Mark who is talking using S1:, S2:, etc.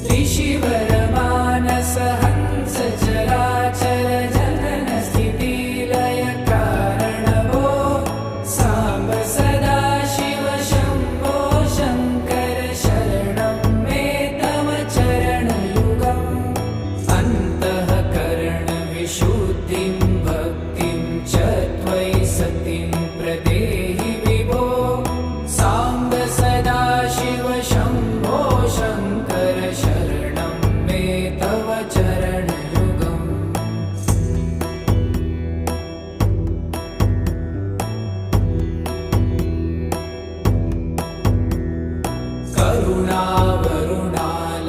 S1: त्रिशिवरमानस हंस चराचर जनन स्थिति लय कारणभो साम्ब सदा शिव शम्भो शङ्कर शरणं मे तव चरणयुगम् अन्तःकरणविशुद्धिं भक्तिं च त्वयि सतिं प्रदेहि विभो साम्ब सदा शिव शम्भो शङ्कर शरणं मे तव चरणयुगम् करुणावरुणालय